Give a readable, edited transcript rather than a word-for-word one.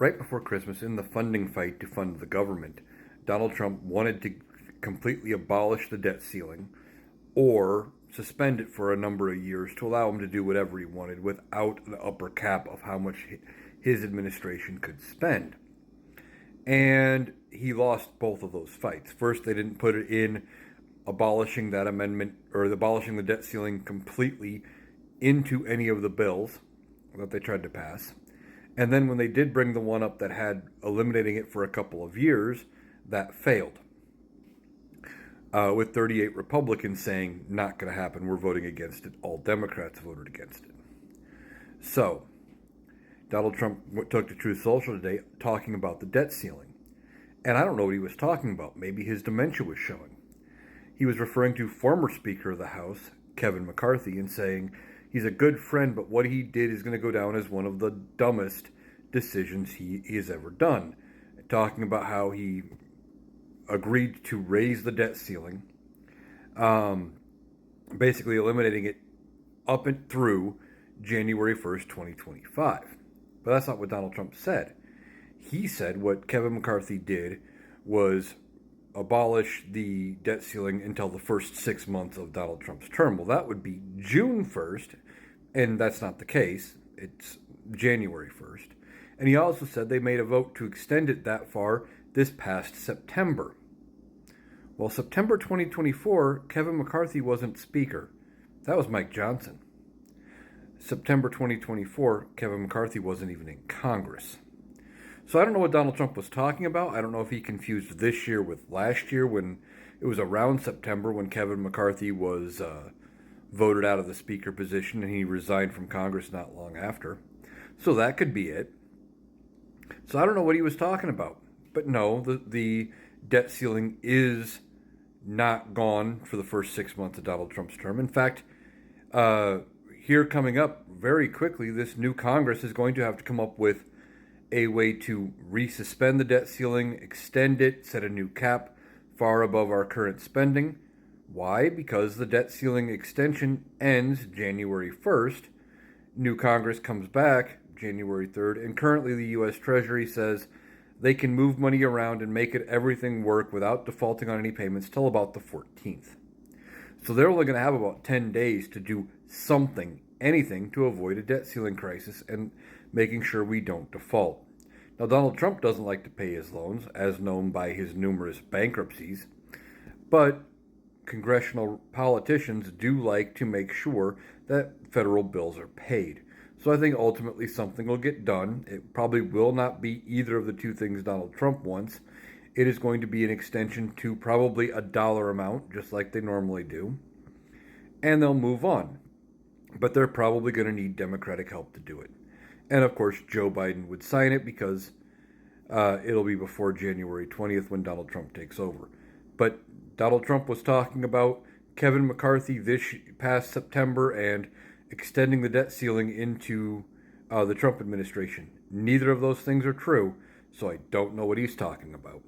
right before Christmas, in the funding fight to fund the government, Donald Trump wanted to completely abolish the debt ceiling or suspend it for a number of years to allow him to do whatever he wanted without the upper cap of how much his administration could spend. And he lost both of those fights. First, they didn't put it in abolishing that amendment or abolishing the debt ceiling completely into any of the bills that they tried to pass. And then when they did bring the one up that had eliminating it for a couple of years, that failed. With 38 Republicans saying, not going to happen, we're voting against it. All Democrats voted against it. So, Donald Trump took to Truth Social today talking about the debt ceiling. And I don't know what he was talking about. Maybe his dementia was showing. He was referring to former Speaker of the House, Kevin McCarthy, and saying he's a good friend, but what he did is going to go down as one of the dumbest decisions he has ever done. Talking about how he agreed to raise the debt ceiling, basically eliminating it up and through January 1st, 2025. But that's not what Donald Trump said. He said what Kevin McCarthy did was abolish the debt ceiling until the first 6 months of Donald Trump's term. Well, that would be June 1st, and that's not the case. It's January 1st. And he also said they made a vote to extend it that far this past September. Well, September 2024, Kevin McCarthy wasn't Speaker. That was Mike Johnson. September 2024, Kevin McCarthy wasn't even in Congress. So I don't know what Donald Trump was talking about. I don't know if he confused this year with last year when it was around September when Kevin McCarthy was voted out of the Speaker position and he resigned from Congress not long after. So that could be it. So I don't know what he was talking about. But no, the debt ceiling is not gone for the first 6 months of Donald Trump's term. In fact, here coming up very quickly, this new Congress is going to have to come up with a way to resuspend the debt ceiling, extend it, set a new cap far above our current spending. Why? Because the debt ceiling extension ends January 1st. New Congress comes back January 3rd, and currently the U.S. Treasury says they can move money around and make it everything work without defaulting on any payments till about the 14th. So they're only going to have about 10 days to do something, anything, to avoid a debt ceiling crisis and making sure we don't default. Now, Donald Trump doesn't like to pay his loans, as known by his numerous bankruptcies, but congressional politicians do like to make sure that federal bills are paid. So I think ultimately something will get done. It probably will not be either of the two things Donald Trump wants. It is going to be an extension to probably a dollar amount, just like they normally do, and they'll move on. But they're probably going to need Democratic help to do it. And of course, Joe Biden would sign it because it'll be before January 20th when Donald Trump takes over. But Donald Trump was talking about Kevin McCarthy this past September and extending the debt ceiling into the Trump administration. Neither of those things are true, so I don't know what he's talking about.